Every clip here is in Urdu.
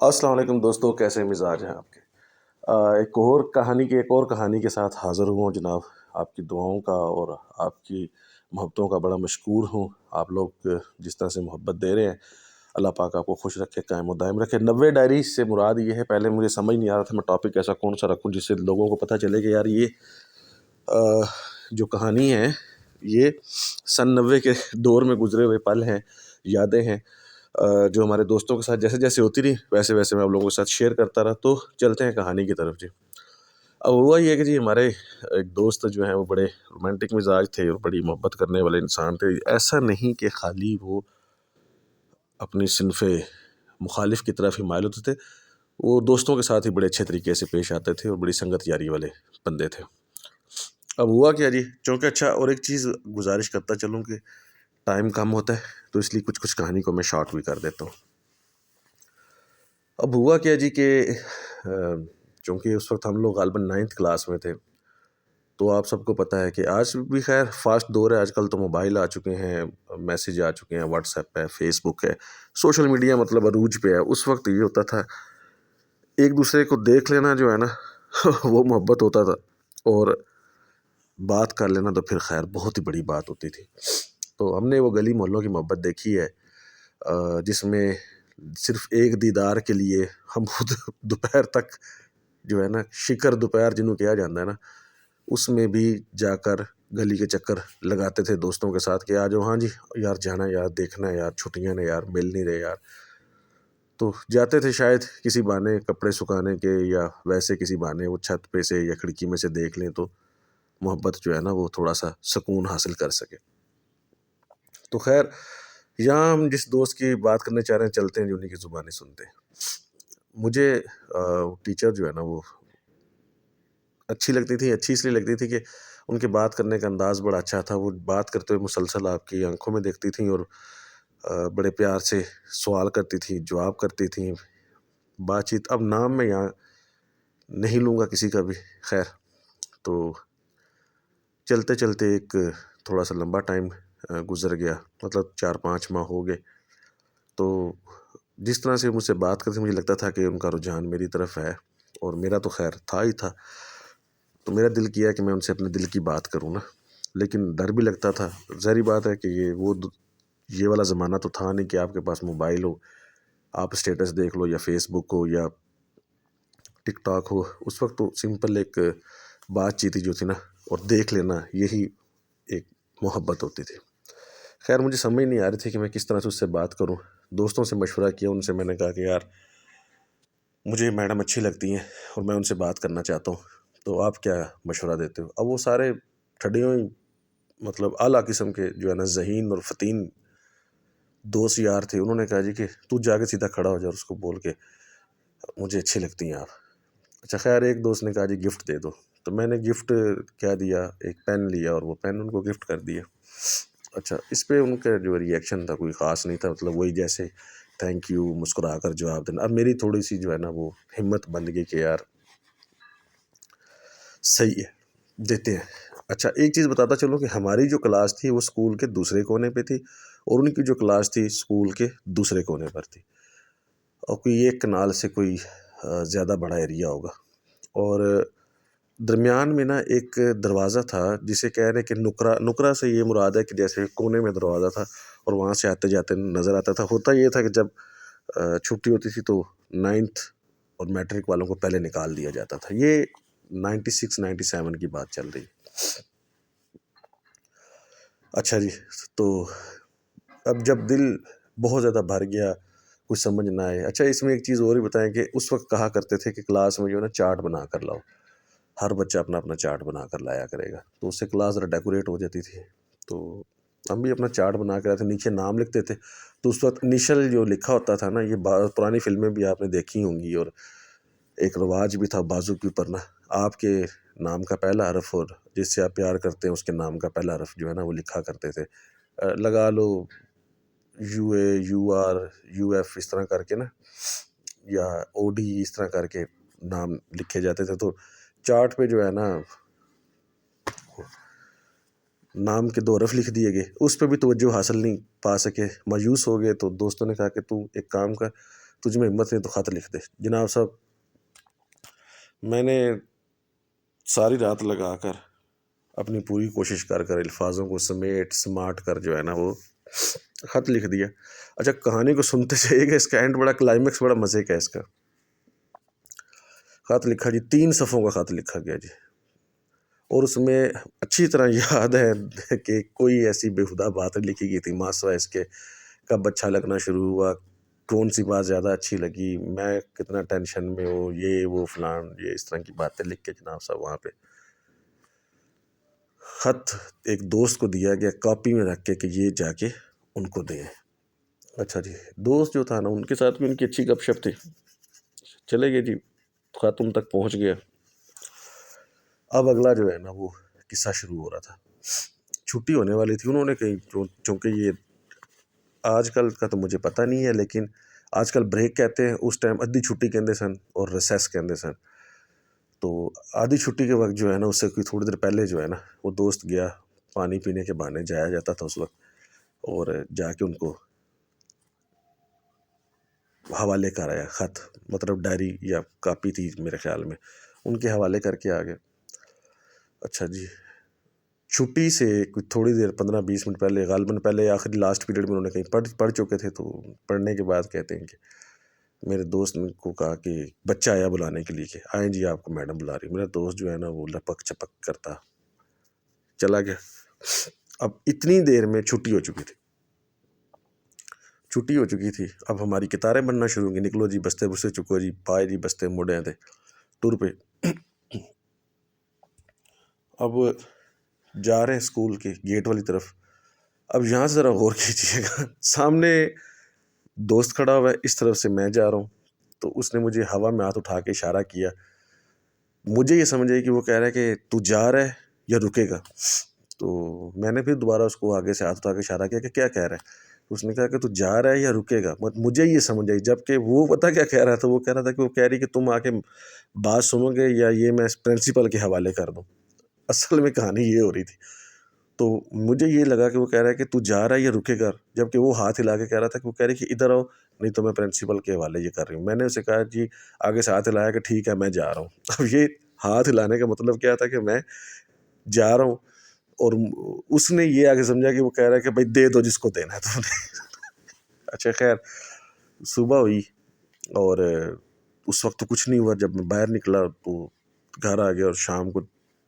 السلام علیکم دوستو، کیسے مزاج ہیں آپ کے؟ ایک اور کہانی کے ساتھ حاضر ہوں جناب. آپ کی دعاؤں کا اور آپ کی محبتوں کا بڑا مشکور ہوں. آپ لوگ جس طرح سے محبت دے رہے ہیں، اللہ پاک آپ کو خوش رکھے، قائم و دائم رکھے. 90 ڈائری سے مراد یہ ہے، پہلے مجھے سمجھ نہیں آ رہا تھا میں ٹاپک ایسا کون سا رکھوں جس سے لوگوں کو پتہ چلے کہ یار یہ جو کہانی ہے یہ سن 90 کے دور میں گزرے ہوئے پل ہیں، یادیں ہیں جو ہمارے دوستوں کے ساتھ جیسے جیسے ہوتی رہی ویسے ویسے میں آپ لوگوں کے ساتھ شیئر کرتا رہا. تو چلتے ہیں کہانی کی طرف. جی اب ہوا یہ کہ ہمارے ایک دوست جو ہیں وہ بڑے رومانٹک مزاج تھے اور بڑی محبت کرنے والے انسان تھے. ایسا نہیں کہ خالی وہ اپنی صنف مخالف کی طرف ہی مائل ہوتے تھے، وہ دوستوں کے ساتھ ہی بڑے اچھے طریقے سے پیش آتے تھے اور بڑی سنگت یاری والے بندے تھے. اب ہوا کیا جی، چونکہ اچھا اور ایک چیز گزارش کرتا چلوں کہ ٹائم کم ہوتا ہے تو اس لیے کچھ کہانی کو میں شارٹ بھی کر دیتا ہوں. اب ہوا کیا جی کہ چونکہ اس وقت ہم لوگ غالباً 9th کلاس میں تھے، تو آپ سب کو پتہ ہے کہ آج بھی خیر فاسٹ دور ہے. آج کل تو موبائل آ چکے ہیں، میسیج آ چکے ہیں، واٹس ایپ ہے، فیس بک ہے، سوشل میڈیا مطلب عروج پہ ہے. اس وقت یہ ہوتا تھا ایک دوسرے کو دیکھ لینا جو ہے نا وہ محبت ہوتا تھا، اور بات کر لینا تو پھر خیر بہت ہی بڑی بات ہوتی تھی. تو ہم نے وہ گلی محلوں کی محبت دیکھی ہے جس میں صرف ایک دیدار کے لیے ہم خود دوپہر تک جو ہے نا شکر دوپہر جنہوں کہا جاتا ہے نا، اس میں بھی جا کر گلی کے چکر لگاتے تھے دوستوں کے ساتھ کہ آج ہاں جی یار جانا یار، دیکھنا یار، چھٹیاں نے یار، مل نہیں رہے یار. تو جاتے تھے شاید کسی بہانے کپڑے سکھانے کے، یا ویسے کسی بہانے وہ چھت پہ سے یا کھڑکی میں سے دیکھ لیں تو محبت جو ہے نا وہ تھوڑا سا سکون حاصل کر سکے. تو خیر یہاں ہم جس دوست کی بات کرنے چاہ رہے ہیں چلتے ہیں جو انہیں کی زبانی سنتے ہیں. مجھے ٹیچر جو ہے نا وہ اچھی لگتی تھی. اچھی اس لیے لگتی تھی کہ ان کے بات کرنے کا انداز بڑا اچھا تھا. وہ بات کرتے ہوئے مسلسل آپ کی آنکھوں میں دیکھتی تھیں اور بڑے پیار سے سوال کرتی تھیں، جواب کرتی تھیں، بات چیت. اب نام میں یہاں نہیں لوں گا کسی کا بھی. خیر تو چلتے چلتے ایک تھوڑا سا لمبا ٹائم گزر گیا، مطلب 4-5 ماہ ہو گئے. تو جس طرح سے مجھ سے بات کرتے مجھے لگتا تھا کہ ان کا رجحان میری طرف ہے، اور میرا تو خیر تھا ہی تھا. تو میرا دل کیا کہ میں ان سے اپنے دل کی بات کروں نا، لیکن ڈر بھی لگتا تھا. ظاہری بات ہے کہ یہ والا زمانہ تو تھا نہیں کہ آپ کے پاس موبائل ہو، آپ اسٹیٹس دیکھ لو، یا فیس بک ہو، یا ٹک ٹاک ہو. اس وقت تو سمپل ایک بات چیت جو تھی نا اور دیکھ لینا، یہی ایک محبت ہوتی تھی. خیر مجھے سمجھ نہیں آ رہی تھی کہ میں کس طرح سے اس سے بات کروں. دوستوں سے مشورہ کیا، ان سے میں نے کہا کہ یار مجھے میڈم اچھی لگتی ہیں اور میں ان سے بات کرنا چاہتا ہوں، تو آپ کیا مشورہ دیتے ہو؟ اب وہ سارے ٹھڈے ہوئے مطلب اعلیٰ قسم کے جو ہے نا ذہین اور فتین دوست یار تھے. انہوں نے کہا جی کہ تو جا کے سیدھا کھڑا ہو جا اور اس کو بول کے مجھے اچھی لگتی ہیں آپ. اچھا خیر ایک دوست نے کہا جی گفٹ دے دو. تو میں نے گفٹ کیا دیا، ایک پین لیا اور وہ پین ان کو گفٹ کر دیا. اچھا اس پہ ان کا جو ریئیکشن تھا کوئی خاص نہیں تھا، مطلب وہی جیسے تھینک یو مسکرا کر جواب دینا. اب میری تھوڑی سی جو ہے نا وہ ہمت بن گئی کہ یار صحیح ہے دیتے ہیں. اچھا ایک چیز بتاتا چلوں کہ ہماری جو کلاس تھی وہ اسکول کے دوسرے کونے پہ تھی، اور ان کی جو کلاس تھی اسکول کے دوسرے کونے پر تھی، اور کوئی ایک کنال سے کوئی زیادہ بڑا ایریا ہوگا. اور درمیان میں نا ایک دروازہ تھا جسے کہہ رہے ہیں کہ نکرا سے یہ مراد ہے کہ جیسے کونے میں دروازہ تھا اور وہاں سے آتے جاتے نظر آتا تھا. ہوتا یہ تھا کہ جب چھٹی ہوتی تھی تو 9th اور میٹرک والوں کو پہلے نکال دیا جاتا تھا. یہ 96-97 کی بات چل رہی. اچھا جی تو اب جب دل بہت زیادہ بھر گیا، کچھ سمجھ نہ آئے. اچھا اس میں ایک چیز اور ہی بتائیں کہ اس وقت کہا کرتے تھے کہ کلاس میں جو ہے نا چارٹ بنا کر لاؤ، ہر بچہ اپنا اپنا چارٹ بنا کر لایا کرے گا، تو اس سے کلاس ذرا ڈیکوریٹ ہو جاتی تھی. تو ہم بھی اپنا چارٹ بنا کے آتے، نیچے نام لکھتے تھے. تو اس وقت انیشل جو لکھا ہوتا تھا نا، یہ پرانی فلمیں بھی آپ نے دیکھی ہوں گی، اور ایک رواج بھی تھا بازو کے اوپر نا آپ کے نام کا پہلا حرف اور جس سے آپ پیار کرتے ہیں اس کے نام کا پہلا حرف جو ہے نا وہ لکھا کرتے تھے. لگا لو UA UR UF اس طرح کر کے نا، یا OD اس طرح کر کے نام لکھے جاتے تھے. تو چارٹ پہ جو ہے نا نام کے 2 حرف لکھ دیے گئے، اس پہ بھی توجہ حاصل نہیں پا سکے، مایوس ہو گئے. تو دوستوں نے کہا کہ تو ایک کام کر، تجھ میں ہمت نہیں تو خط لکھ دے۔ جناب صاحب میں نے ساری رات لگا کر اپنی پوری کوشش کر الفاظوں کو سماٹ کر جو ہے نا وہ خط لکھ دیا۔ اچھا کہانی کو سنتے چاہیے کہ اس کا اینڈ بڑا کلائمیکس بڑا مزے کا ہے اس کا۔ خط لکھا جی، 3 صفحوں کا خط لکھا گیا جی، اور اس میں اچھی طرح یاد ہے کہ کوئی ایسی بےہودہ بات لکھی گئی تھی ماں سوائے اس کے کب اچھا لگنا شروع ہوا، کون سی بات زیادہ اچھی لگی، میں کتنا ٹینشن میں ہوں، یہ وہ فلان، یہ اس طرح کی باتیں لکھ کے جناب صاحب وہاں پہ خط ایک دوست کو دیا گیا کاپی میں رکھ کے کہ یہ جا کے ان کو دیں۔ اچھا جی، دوست جو تھا نا ان کے ساتھ بھی ان کی اچھی گپ شپ تھی، چلے گئے جی، خط ان تک پہنچ گیا۔ اب اگلا جو ہے نا وہ قصہ شروع ہو رہا تھا۔ چھٹی ہونے والی تھی، انہوں نے کہیں چونکہ یہ آج کل کا تو مجھے پتہ نہیں ہے لیکن آج کل بریک کہتے ہیں، اس ٹائم ادھی چھٹی کہندے سن اور ریسیس کہندے سن۔ تو آدھی چھٹی کے وقت جو ہے نا اس سے کوئی تھوڑی دیر پہلے جو ہے نا وہ دوست گیا، پانی پینے کے بہانے جایا جاتا تھا اس وقت، اور جا کے ان کو حوالے کر آیا خط، مطلب ڈائری یا کاپی تھی میرے خیال میں، ان کے حوالے کر کے آ گئے۔ اچھا جی، چھٹی سے کوئی تھوڑی دیر 15-20 منٹ پہلے، غالباً پہلے آخری لاسٹ پیریڈ میں انہوں نے کہیں پڑھ چکے تھے، تو پڑھنے کے بعد کہتے ہیں کہ میرے دوست نے کو کہا کہ بچہ آیا بلانے کے لیے کہ آئیں جی آپ کو میڈم بلا رہی۔ میرا دوست جو ہے نا وہ لپک چپک کرتا چلا گیا۔ اب اتنی دیر میں چھٹی ہو چکی تھی، اب ہماری کتاریں بننا شروع ہوں گی، نکلو جی بستے بستے چکو جی، پائے جی بستے مڑے تھے ٹور پہ۔ اب جا رہے ہیں اسکول کے گیٹ والی طرف۔ اب یہاں سے ذرا غور کیجیے گا، سامنے دوست کھڑا ہوا ہے، اس طرف سے میں جا رہا ہوں، تو اس نے مجھے ہوا میں ہاتھ اٹھا کے اشارہ کیا، مجھے یہ سمجھ آئی کہ وہ کہہ رہا ہے کہ تو جا رہا ہے یا رکے گا۔ تو میں نے پھر دوبارہ اس کو آگے سے ہاتھ اٹھا کے اشارہ کیا کہ کیا کہہ رہا ہے؟ اس نے کہا کہ تو جا رہا ہے یا رکے گا۔ مجھے یہ سمجھ آئی، جبکہ وہ پتہ کیا کہہ رہا تھا، وہ کہہ رہا تھا کہ وہ کہہ رہی کہ تم آ کے بات سنو گے یا یہ میں پرنسپل کے حوالے کر دوں۔ اصل میں کہانی یہ ہو رہی تھی، تو مجھے یہ لگا کہ وہ کہہ رہا ہے کہ تو جا رہا ہے یا رکے گا، جبکہ وہ ہاتھ ہلا کے کہہ رہا تھا کہ وہ کہہ رہی کہ ادھر آؤ نہیں تو میں پرنسپل کے حوالے یہ کر رہی ہوں۔ میں نے اسے کہا جی، آگے سے ہاتھ ہلایا کہ ٹھیک ہے میں جا رہا ہوں۔ اب یہ ہاتھ ہلانے کا مطلب کیا تھا کہ میں جا رہا ہوں، اور اس نے یہ آگے سمجھا کہ وہ کہہ رہا ہے کہ بھائی دے دو جس کو دینا ہے تو نے۔ اچھا خیر، صبح ہوئی اور اس وقت تو کچھ نہیں ہوا۔ جب میں باہر نکلا تو گھر آ گیا، اور شام کو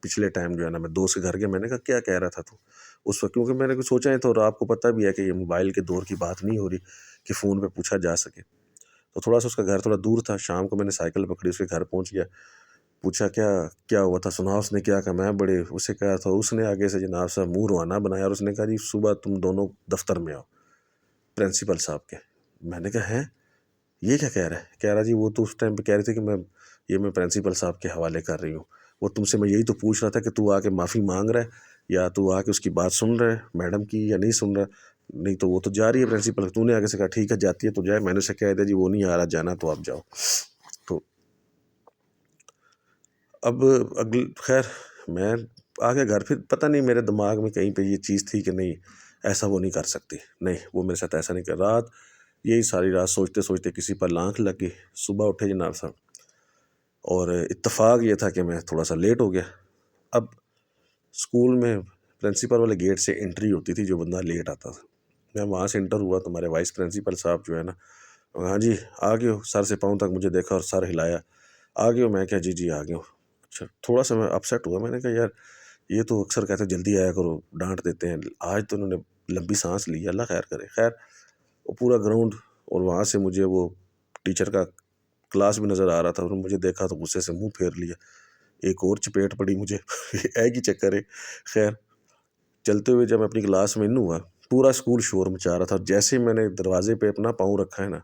پچھلے ٹائم جو ہے نا میں دوست کے گھر گیا، میں نے کہا کیا کہہ رہا تھا تو اس وقت، کیونکہ میں نے کچھ سوچا نہیں تھا، اور آپ کو پتہ بھی ہے کہ یہ موبائل کے دور کی بات نہیں ہو رہی کہ فون پہ پوچھا جا سکے۔ تو تھوڑا سا اس کا گھر تھوڑا دور تھا، شام کو میں نے سائیکل پکڑی، اس کے گھر پہنچ گیا، پوچھا کیا ہوا تھا، سنا اس نے کیا کہا، میں بڑے اسے کہا تھا، اس نے آگے سے جناب صاحب منہ روانہ بنایا، اور اس نے کہا جی صبح تم دونوں دفتر میں آؤ پرنسپل صاحب کے۔ میں نے کہا ہیں یہ کیا کہہ رہا ہے؟ کہہ رہا جی وہ تو اس ٹائم پہ کہہ رہی تھی کہ میں پرنسپل صاحب کے حوالے کر رہی ہوں، وہ تم سے میں یہی تو پوچھ رہا تھا کہ تو آ کے معافی مانگ رہا ہے یا تو آ کے اس کی بات سن رہا ہے میڈم کی یا نہیں سن رہا، نہیں تو وہ تو جا رہی ہے پرنسپل، تو نے آگے سے کہا ٹھیک ہے جاتی ہے تو جائے۔ میں نے اسے کہہ دیا جی وہ نہیں آ رہا جانا تو آپ جاؤ۔ تو اب خیر میں آ گیا گھر، پھر پتہ نہیں میرے دماغ میں کہیں پہ یہ چیز تھی کہ نہیں ایسا وہ نہیں کر سکتی، نہیں وہ میرے ساتھ ایسا نہیں کر رات، یہی ساری رات سوچتے سوچتے کسی پر لانکھ لگ گئی۔ صبح اٹھے جناب صاحب، اور اتفاق یہ تھا کہ میں تھوڑا سا لیٹ ہو گیا۔ اب اسکول میں پرنسپل والے گیٹ سے انٹری ہوتی تھی جو بندہ لیٹ آتا تھا، میں وہاں سے انٹر ہوا تو ہمارے وائس پرنسپل صاحب جو ہے نا، ہاں جی آ گئے ہو، سر سے پاؤں تک مجھے دیکھا اور سر ہلایا، آ گئے ہو؟ میں کہا جی آ گئے ہو۔ اچھا تھوڑا سا میں اپسیٹ ہوا، میں نے کہا یار یہ تو اکثر کہتے ہیں جلدی آیا کرو، ڈانٹ دیتے ہیں، آج تو انہوں نے لمبی سانس لی، اللہ خیر کرے۔ خیر وہ پورا گراؤنڈ، اور وہاں سے مجھے وہ ٹیچر کا کلاس بھی نظر آ رہا تھا، انہوں نے مجھے دیکھا تو غصے سے منہ پھیر لیا، ایک اور چپیٹ پڑی مجھے، ایک ہی چکر ہے۔ خیر چلتے ہوئے جب میں اپنی کلاس میں ہوا، پورا اسکول شور مچا رہا تھا، اور جیسے میں نے دروازے پہ اپنا پاؤں رکھا ہے نا،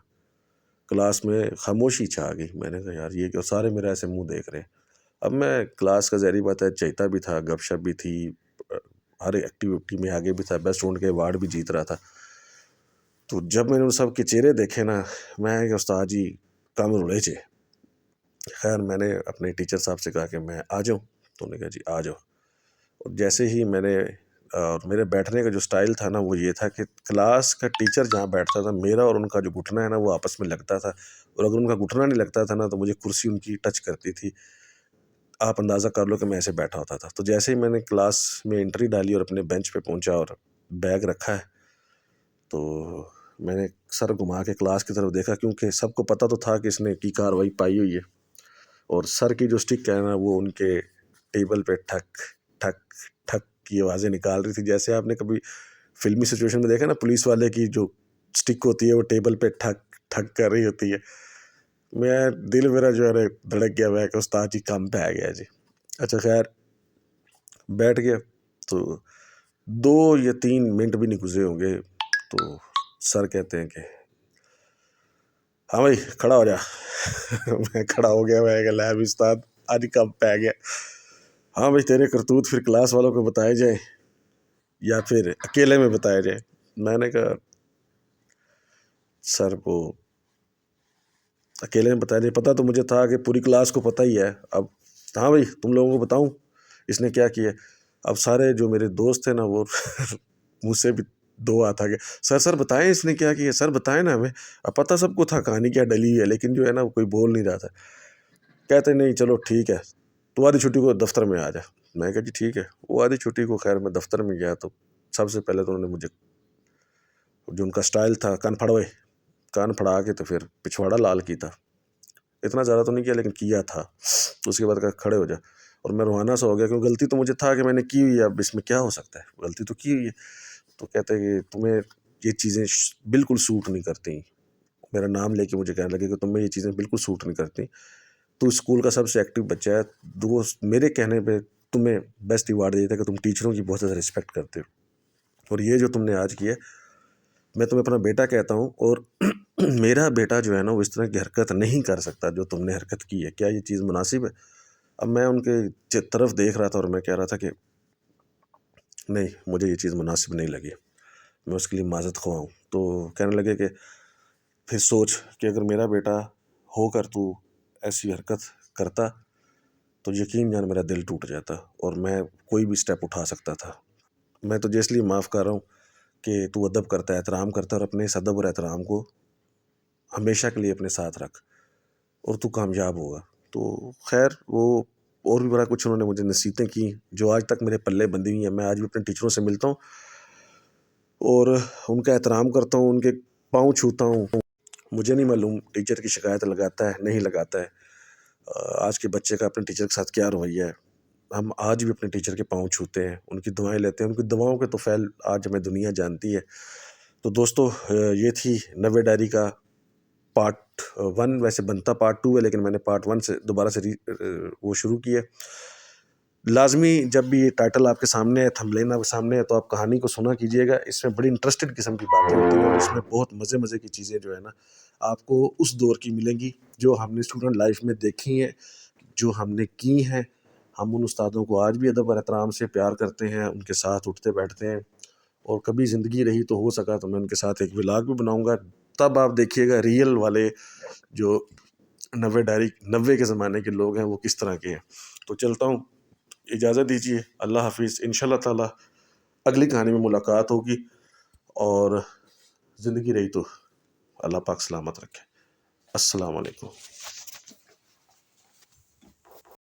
کلاس میں خاموشی چھا گئی۔ میں نے کہا یار یہ کہ سارے میرے ایسے منہ دیکھ رہے ہیں۔ اب میں کلاس کا ظاہری بات ہے چہتا بھی تھا، گپ شپ بھی تھی، ہر ایکٹیویٹی میں آگے بھی تھا، بیسٹ اسٹوڈنٹ کے ایوارڈ بھی جیت رہا تھا۔ تو جب میں نے ان سب کے چہرے دیکھے نا، میں کہ استاد جی کم رولے چے۔ خیر میں نے اپنے ٹیچر صاحب سے کہا کہ میں آ جاؤں، تو انہوں نے کہا جی آ جاؤ، اور جیسے ہی میں نے اور میرے بیٹھنے کا جو سٹائل تھا نا وہ یہ تھا کہ کلاس کا ٹیچر جہاں بیٹھتا تھا میرا اور ان کا جو گھٹنا ہے نا وہ آپس میں لگتا تھا، اور اگر ان کا گھٹنا نہیں لگتا تھا نا تو مجھے کرسی ان کی ٹچ کرتی تھی. آپ اندازہ کر لو کہ میں ایسے بیٹھا ہوتا تھا. تو جیسے ہی میں نے کلاس میں انٹری ڈالی اور اپنے بینچ پہ پہنچا اور بیگ رکھا ہے تو میں نے سر گھما کے کلاس کی طرف دیکھا، کیونکہ سب کو پتہ تو تھا کہ اس نے کی کاروائی پائی ہوئی ہے، اور سر کی جو اسٹک ہے نا وہ ان کے ٹیبل پہ ٹھک ٹھک ٹھک کی آوازیں نکال رہی تھی. جیسے آپ نے کبھی فلمی سچویشن میں دیکھا نا پولیس والے کی جو اسٹک ہوتی ہے وہ ٹیبل پہ ٹھک ٹھک کر رہی ہوتی ہے. میں دل میرا جو ہے نا دھڑک گیا، میں کہ استاد جی کام پہ آ گیا جی. اچھا خیر بیٹھ گیا تو 2 یا 3 منٹ بھی نہیں گزرے ہوں گے تو سر کہتے ہیں کہ ہاں بھائی کھڑا ہو جا. میں کھڑا ہو گیا، میں کہ لے بھی استاد آج کام پہ آ گیا. ہاں بھائی تیرے کرتوت پھر کلاس والوں کو بتائے جائیں یا پھر اکیلے میں بتایا جائے. میں نے کہا سر وہ اکیلے میں بتایا جائے، پتہ تو مجھے تھا کہ پوری کلاس کو پتہ ہی ہے. اب ہاں بھائی تم لوگوں کو بتاؤں اس نے کیا کیا. اب سارے جو میرے دوست تھے نا وہ مجھ سے بھی 2 ہاتھ آ گئے، سر بتائیں اس نے کیا کیا، سر بتائیں نا ہمیں. اب پتہ سب کو تھا کہانی کیا ڈلی ہوئی ہے، لیکن جو ہے نا وہ کوئی بول نہیں رہا تھا. کہتے نہیں چلو ٹھیک ہے تو آدھی چھٹی کو دفتر میں آ جا. میں کہا جی ٹھیک ہے. وہ آدھی چھٹی کو خیر میں دفتر میں گیا تو سب سے پہلے تو انہوں نے مجھے جو ان کا سٹائل تھا کان پھڑا کے تو پھر پچھواڑا لال کی تھا. اتنا زیادہ تو نہیں کیا لیکن کیا تھا. تو اس کے بعد کہا کھڑے ہو جا، اور میں روحانہ سا ہو گیا کیونکہ غلطی تو مجھے تھا کہ میں نے کی ہوئی ہے، اب اس میں کیا ہو سکتا ہے، غلطی تو کی ہوئی ہے. تو کہتے ہیں کہ تمہیں یہ چیزیں بالکل سوٹ نہیں کرتی. میرا نام لے کے مجھے کہنے لگے کہ تمہیں یہ چیزیں بالکل سوٹ نہیں کرتی، تو اسکول کا سب سے ایکٹیو بچہ ہے. دوست میرے کہنے پہ تمہیں بیسٹ ایوارڈ دیتا ہے کہ تم ٹیچروں کی بہت زیادہ رسپیکٹ کرتے ہو، اور یہ جو تم نے آج کیا میں تمہیں اپنا بیٹا کہتا ہوں، اور میرا بیٹا جو ہے نا وہ اس طرح کی حرکت نہیں کر سکتا جو تم نے حرکت کی ہے. کیا یہ چیز مناسب ہے؟ اب میں ان کے طرف دیکھ رہا تھا اور میں کہہ رہا تھا کہ نہیں مجھے یہ چیز مناسب نہیں لگی، میں اس کے لیے معذرت خواہ ہوں. تو کہنے لگے کہ پھر سوچ کہ اگر میرا بیٹا ہو کر تو ایسی حرکت کرتا تو یقین جان میرا دل ٹوٹ جاتا اور میں کوئی بھی سٹیپ اٹھا سکتا تھا. میں تجھے اس لیے معاف کر رہا ہوں کہ تو ادب کرتا ہے، احترام کرتا ہے، اور اپنے اس ادب اور احترام کو ہمیشہ کے لیے اپنے ساتھ رکھ اور تو کامیاب ہوگا. تو خیر وہ اور بھی بڑا کچھ انہوں نے مجھے نصیحتیں کی جو آج تک میرے پلے بندھی ہوئی ہیں. میں آج بھی اپنے ٹیچروں سے ملتا ہوں اور ان کا احترام کرتا ہوں، ان کے پاؤں چھوتا ہوں. مجھے نہیں معلوم ٹیچر کی شکایت لگاتا ہے نہیں لگاتا ہے، آج کے بچے کا اپنے ٹیچر کے ساتھ کیا رویہ ہے. ہم آج بھی اپنے ٹیچر کے پاؤں چھوتے ہیں، ان کی دعائیں لیتے ہیں، ان کی دعاؤں کے تو فعل آج ہمیں دنیا جانتی ہے. تو دوستو یہ تھی 90 ڈائری کا پارٹ 1. ویسے بنتا پارٹ 2 ہے لیکن میں نے پارٹ 1 سے دوبارہ سے وہ شروع کیا. لازمی جب بھی یہ ٹائٹل آپ کے سامنے ہے، تھمبنیل آپ کے سامنے ہے، تو آپ کہانی کو سنا کیجیے گا. اس میں بڑی انٹرسٹڈ قسم کی باتیں ہوتی ہیں اور اس میں بہت مزے کی چیزیں جو ہے نا آپ کو اس دور کی ملیں گی جو ہم نے اسٹوڈنٹ لائف میں دیکھی ہیں، جو ہم نے کی ہیں. ہم ان استادوں کو آج بھی ادب اور احترام سے پیار کرتے ہیں، ان کے ساتھ اٹھتے بیٹھتے ہیں، اور کبھی زندگی رہی تو ہو سکا تو میں ان کے ساتھ ایک ولاگ بھی بناؤں گا. تب آپ دیکھیے گا ریئل والے جو 90 کے زمانے کے لوگ ہیں وہ کس طرح کے ہیں. تو چلتا ہوں، اجازت دیجیے، اللہ حافظ. انشاءاللہ تعالی اگلی کہانی میں ملاقات ہوگی، اور زندگی رہی تو اللہ پاک سلامت رکھے. السلام علیکم.